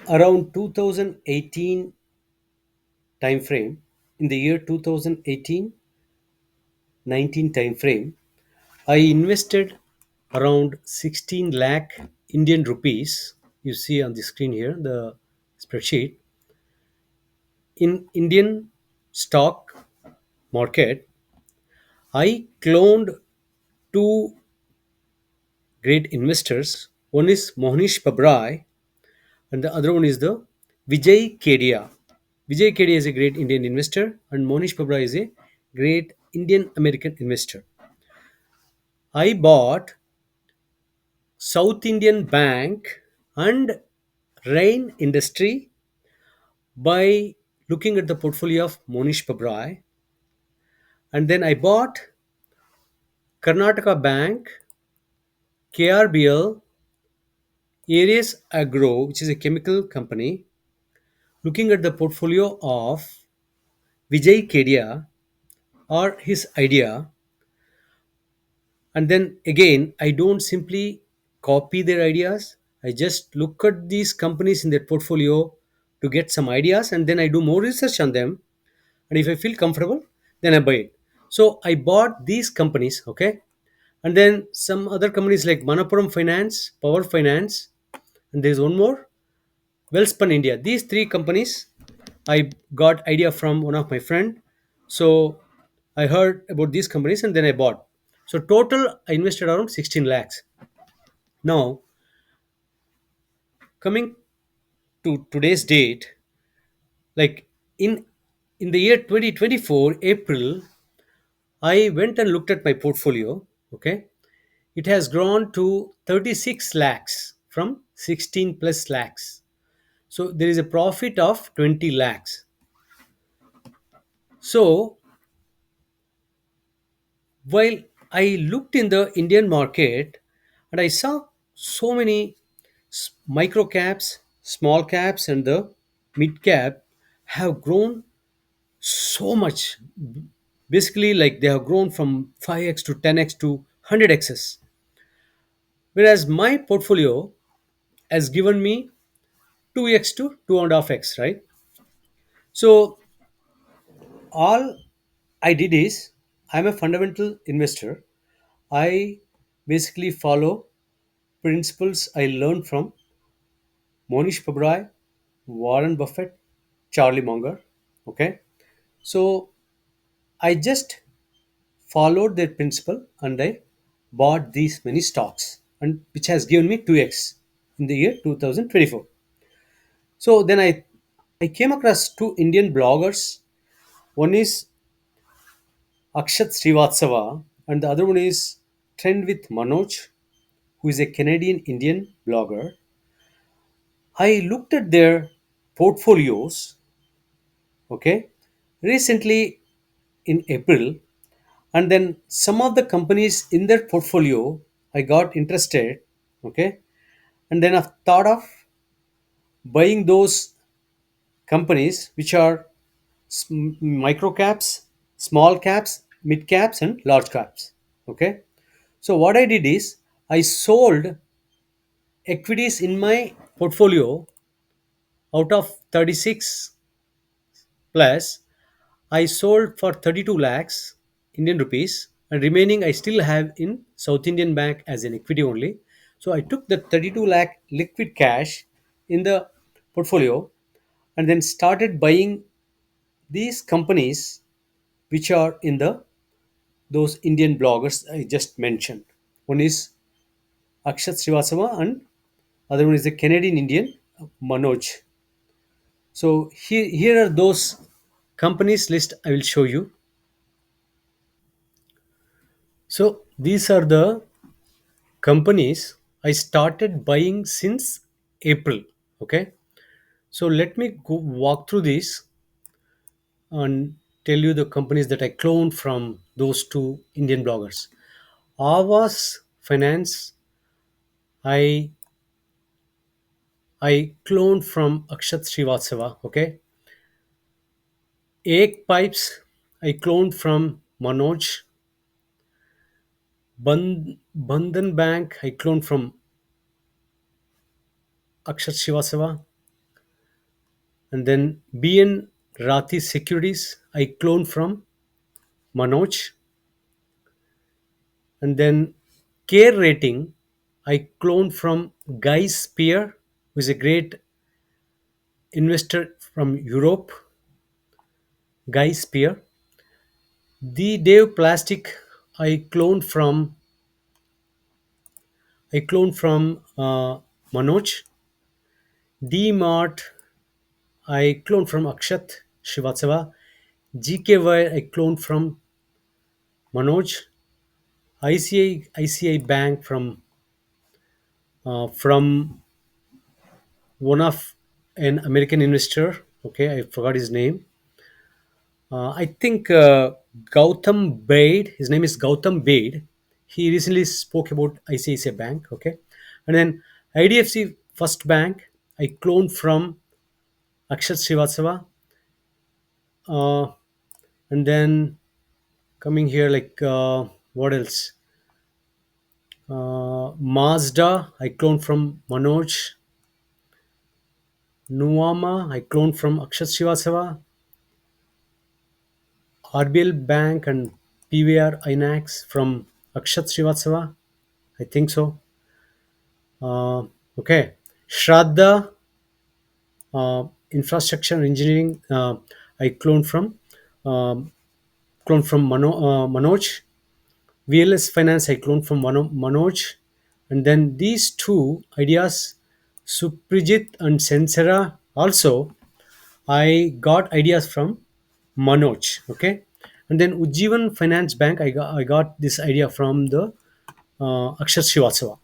Around 2018 time frame, in the year 2018 19 time frame, I invested around 16 lakh Indian rupees. You see on the screen here the spreadsheet in Indian stock market. I cloned two great investors. One is Mohnish Pabrai and the other one is the Vijay Kedia. Vijay Kedia is a great Indian investor and Mohnish Pabrai is a great Indian American investor. I bought South Indian Bank and Rain Industry by looking at the portfolio of Monish Pabrai, and then I bought Karnataka Bank, KRBL, Aries Agro, which is a chemical company, looking at the portfolio of Vijay Kedia or his idea. And then again, I don't simply copy their ideas. I just look at these companies in their portfolio to get some ideas, and then I do more research on them. And if I feel comfortable, then I buy it. So I bought these companies, okay, and then some other companies like Manapuram Finance, Power Finance, and there's one more, Wellspun India. These three companies, I got idea from one of my friend. So I heard about these companies and then I bought. So total, I invested around 16 lakhs. Now, coming to today's date, like in the year 2024 April, I went and looked at my portfolio. Okay, it has grown to 36 lakhs from 16 plus lakhs. So there is a profit of 20 lakhs. So while I looked in the Indian market and I saw so many micro caps, small caps, and the mid cap have grown so much. Basically, like they have grown from 5x to 10x to 100x's. Whereas my portfolio has given me 2x to 2.5x, right? So all I did is I'm a fundamental investor. I basically follow principles I learned from Monish Pabrai, Warren Buffett, Charlie Munger. Okay, so I just followed their principle and I bought these many stocks, and which has given me 2x in the year 2024. So then I came across two Indian bloggers. One is Akshat Srivatsava and the other one is Trend with Manoj, who is a Canadian Indian blogger. I looked at their portfolios, okay, recently in April, and then some of the companies in their portfolio I got interested, okay, and then I've thought of buying those companies which are micro caps, small caps, mid caps, and large caps, okay. So what I did is I sold equities in my portfolio out of 36 plus. I sold for 32 lakhs Indian rupees, and remaining I still have in South Indian Bank as an equity only. So I took the 32 lakh liquid cash in the portfolio and then started buying these companies which are in the those Indian bloggers I just mentioned. One is Akshat Srivastava and other one is the Canadian Indian Manoj. So here are those companies list I will show you. So these are the companies I started buying since April. Okay. So let me go walk through this and tell you the companies that I cloned from those two Indian bloggers. Avas Finance, I I cloned from Akshat Srivastava. Okay. Egg Pipes, I cloned from Manoj. Bandhan Bank, I cloned from Akshat Srivastava. And then BN Rathi Securities, I cloned from Manoj. And then Care Rating, I cloned from Guy Spear, who is a great investor from Europe. Guy Spear. The Dave Plastic, I cloned from Manoj. D Mart, I cloned from Akshat Srivastava. GKY, I cloned from Manoj. ICI Bank from one of an American investor. Okay, I forgot his name. I think Gautam Bade. His name is Gautam Bade. He recently spoke about ICICI Bank. Okay, and then IDFC First Bank. I cloned from Akshat Srivastava. Uh, and then coming here, like what else? Mazda. I cloned from Manoj. Nuama. I cloned from Akshat Srivastava. RBL Bank and PVR INAX from Akshat Srivastava. I think so. Okay. Shraddha Infrastructure Engineering. I um, cloned from Manoj. VLS Finance. I cloned from Manoj. And then these two ideas, Suprijit and Sensera. Also, I got ideas from Manoj. Okay. And then Ujjivan Finance Bank. I got this idea from the Akshat Srivastava.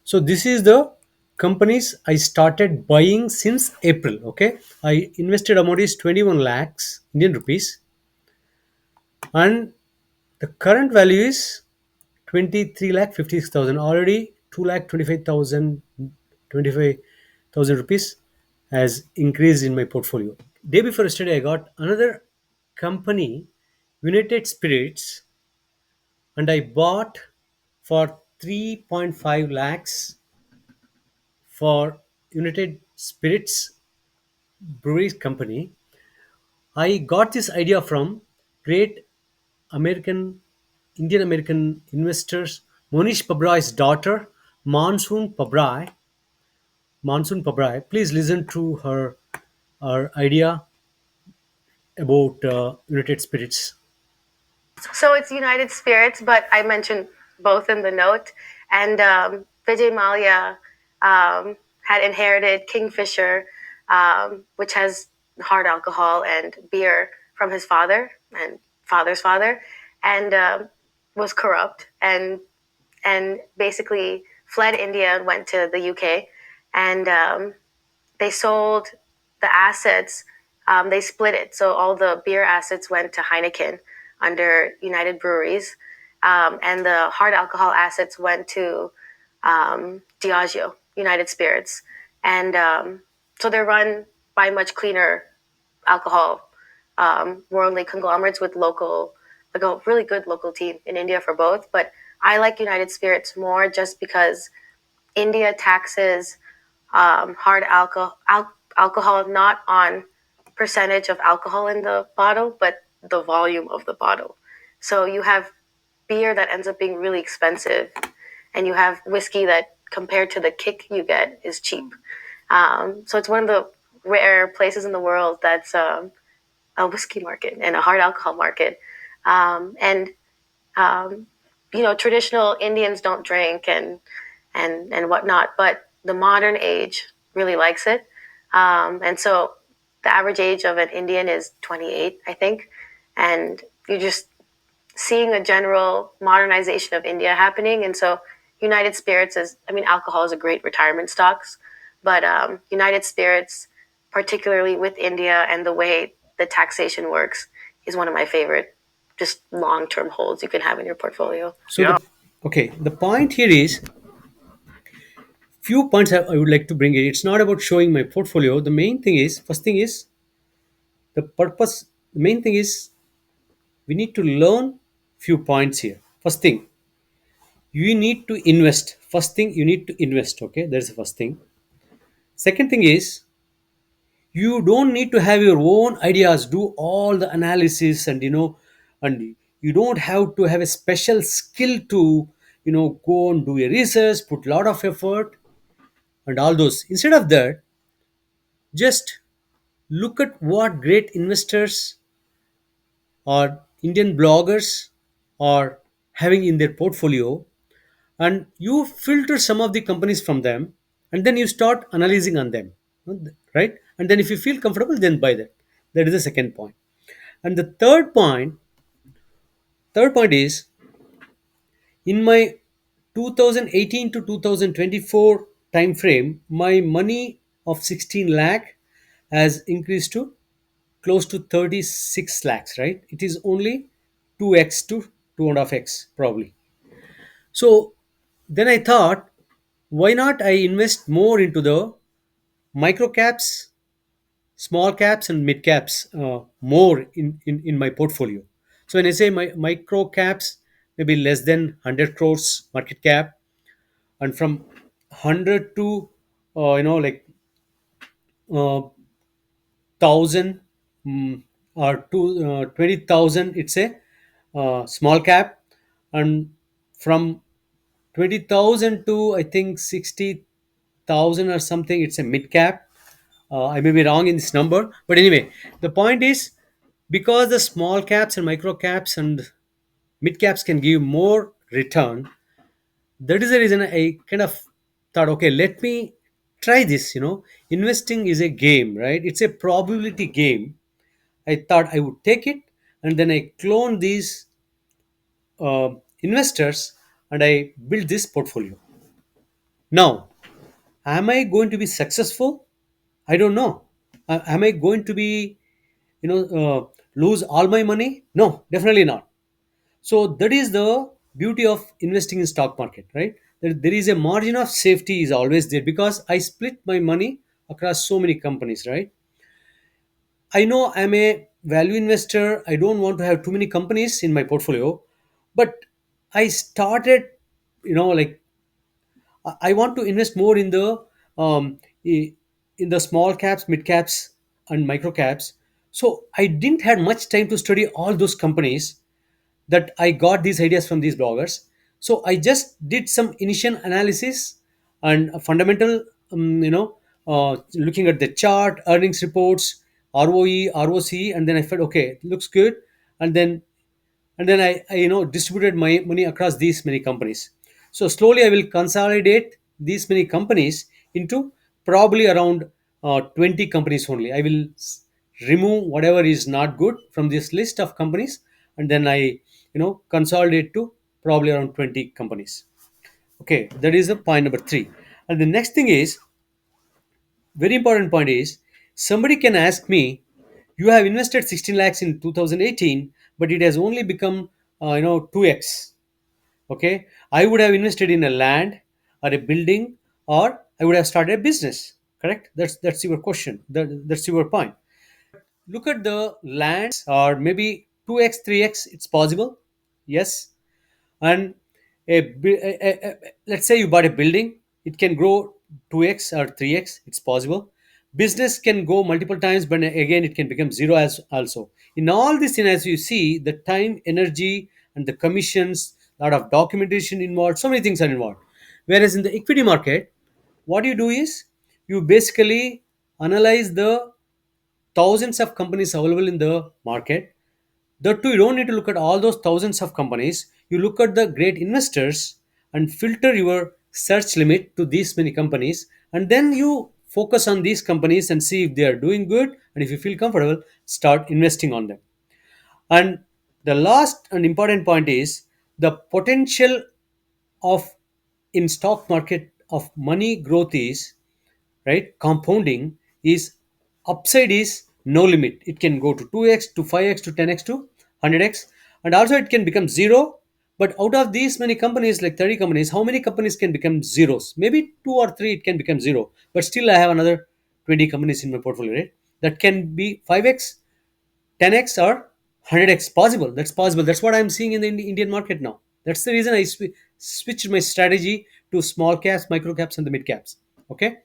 So this is the companies I started buying since April. Okay, I invested amount is 21 lakhs Indian rupees, and the current value is 23 lakh 56,000. Already 2 lakh 25,000 rupees has increased in my portfolio. Day before yesterday, I got another company, United Spirits, and I bought for 3.5 lakhs for United Spirits Breweries Company. I got this idea from great American, Indian American investors, Monish Pabrai's daughter, Monsoon Pabrai. Monsoon Pabrai. Please listen to her idea about United Spirits. So it's United Spirits, but I mentioned both in the note. And Vijay Mallya had inherited Kingfisher, which has hard alcohol and beer from his father and father's father, and was corrupt and basically fled India and went to the UK, and they sold the assets. They split it, so all the beer assets went to Heineken under United Breweries, and the hard alcohol assets went to Diageo, United Spirits, and so they're run by much cleaner alcohol worldly conglomerates with local, like a really good local team in India for both. But I like United Spirits more just because India taxes hard alcohol not on percentage of alcohol in the bottle, but the volume of the bottle. So you have beer that ends up being really expensive, and you have whiskey that, compared to the kick you get, is cheap. So it's one of the rare places in the world that's a whiskey market and a hard alcohol market. And um, traditional Indians don't drink and whatnot, but the modern age really likes it. And so the average age of an Indian is 28, I think. And you're just seeing a general modernization of India happening. And so United Spirits is, I mean, alcohol is a great retirement stocks, but United Spirits, particularly with India and the way the taxation works, is one of my favorite just long term holds you can have in your portfolio. So the point here is few points I would like to bring in. It's not about showing my portfolio. The main thing is first thing is the purpose. The main thing is we need to learn few points here. First thing, you need to invest. First thing, you need to invest. Okay, that's the first thing. Second thing is You don't need to have your own ideas, do all the analysis, and and you don't have to have a special skill to go and do a research, put a lot of effort and all those. Instead of that, just look at what great investors or Indian bloggers are having in their portfolio, and you filter some of the companies from them, and then you start analyzing on them, right? And then if you feel comfortable, then buy that. That is the second point. And the third point is, in my 2018 to 2024 time frame, my money of 16 lakh has increased to close to 36 lakhs, right? It is only 2x to 2.5x probably. So then I thought, why not I invest more into the micro caps, small caps, and mid caps, more in my portfolio. So when I say my micro caps, maybe less than 100 crores market cap, and from 100 to like uh, 1000, or to 20,000, it's a small cap, and from 20,000 to I think 60,000 or something, it's a mid cap. I may be wrong in this number, but anyway, the point is, because the small caps and micro caps and mid caps can give more return, that is the reason I kind of thought, okay, let me try this. Investing is a game, right? It's a probability game. I thought I would take it, and then I clone these uh, investors, and I built this portfolio. Now, am I going to be successful? I don't know. Am I going to be, lose all my money? No, definitely not. So that is the beauty of investing in stock market, right? There is a margin of safety is always there, because I split my money across so many companies, right? I know I'm a value investor. I don't want to have too many companies in my portfolio, but I started, like, I want to invest more in the i- in the small caps, mid caps, and micro caps. So I didn't have much time to study all those companies that I got these ideas from these bloggers. So I just did some initial analysis and a fundamental, looking at the chart, earnings reports, ROE, ROC, and then I felt, okay, looks good, and then I distributed my money across these many companies. So slowly I will consolidate these many companies into probably around 20 companies only. I will remove whatever is not good from this list of companies, and then I consolidate to probably around 20 companies. Okay, that is the point number 3. And the next thing is, very important point is, somebody can ask me, you have invested 16 lakhs in 2018, but it has only become 2x. Okay, I would have invested in a land or a building, or I would have started a business. Correct? That's your question. That's your point. Look at the lands, or maybe 2x, 3x, it's possible. Yes. And let's say you bought a building, it can grow 2x or 3x, it's possible. Business can go multiple times, but again it can become zero as also. In all these scenarios, you see the time, energy, and the commissions, a lot of documentation involved, so many things are involved. Whereas in the equity market, what you do is, you basically analyze the thousands of companies available in the market. That too, you don't need to look at all those thousands of companies. You look at the great investors and filter your search limit to these many companies, and then you focus on these companies and see if they are doing good, and if you feel comfortable, start investing on them. And the last and important point is, the potential of in stock market of money growth is, right, compounding is, upside is no limit. It can go to 2x to 5x to 10x to 100x, and also it can become zero. But out of these many companies, like 30 companies, how many companies can become zeros? Maybe 2 or 3 it can become zero, but still I have another 20 companies in my portfolio, right? That can be 5x, 10x, or 100x. Possible. That's possible. That's what I'm seeing in the Indian market now. That's the reason I switched my strategy to small caps, micro caps, and the mid caps. Okay,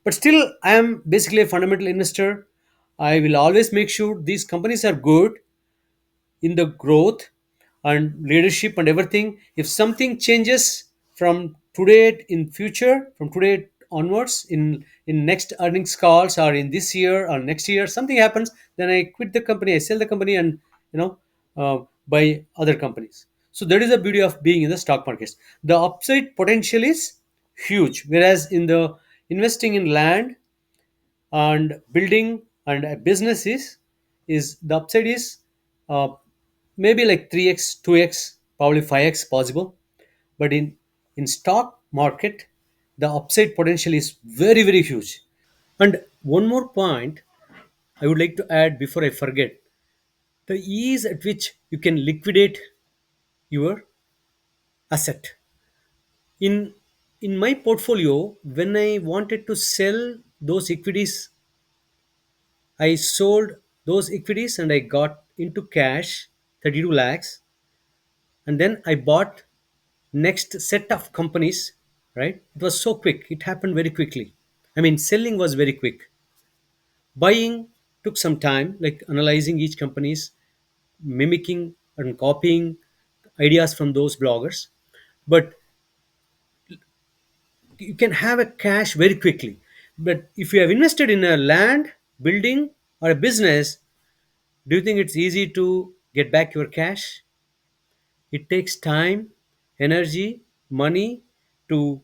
but still I am basically a fundamental investor. I will always make sure these companies are good in the growth and leadership and everything. If something changes from today in future, from today onwards, in next earnings calls or in this year or next year, something happens, then I quit the company, I sell the company, and you know buy other companies. So that is the beauty of being in the stock markets. The upside potential is huge, whereas in the investing in land and building and a business is the upside is uh, maybe like 3x 2x probably 5x possible. But in stock market, the upside potential is very very huge. And one more point I would like to add before I forget: the ease at which you can liquidate your asset. In in my portfolio, when I wanted to sell those equities, I sold those equities and I got into cash 32 lakhs, and then I bought next set of companies, right? It was so quick. It happened very quickly. I mean, selling was very quick. Buying took some time, like analyzing each companies, mimicking and copying ideas from those bloggers. But you can have a cash very quickly. But if you have invested in a land, building, or a business, do you think it's easy to get back your cash? It takes time, energy, money to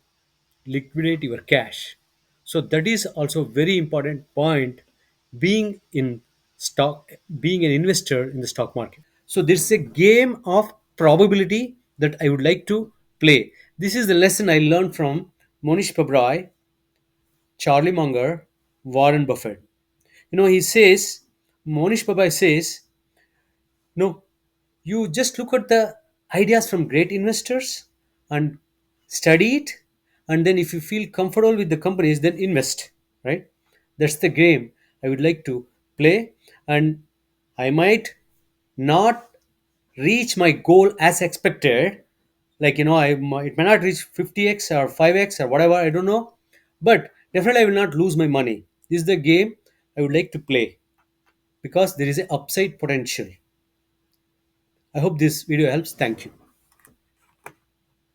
liquidate your cash. So that is also very important point, being in stock, being an investor in the stock market. So this is a game of probability that I would like to play. This is the lesson I learned from Monish Pabrai, Charlie Munger, Warren Buffett. He says, Monish Pabrai says, no, you just look at the ideas from great investors and study it, and then if you feel comfortable with the companies, then invest, right? That's the game I would like to play. And I might not reach my goal as expected, like it may not reach 50x or 5x or whatever, I don't know, but definitely I will not lose my money. This is the game I would like to play, because there is a upside potential. I hope this video helps. Thank you.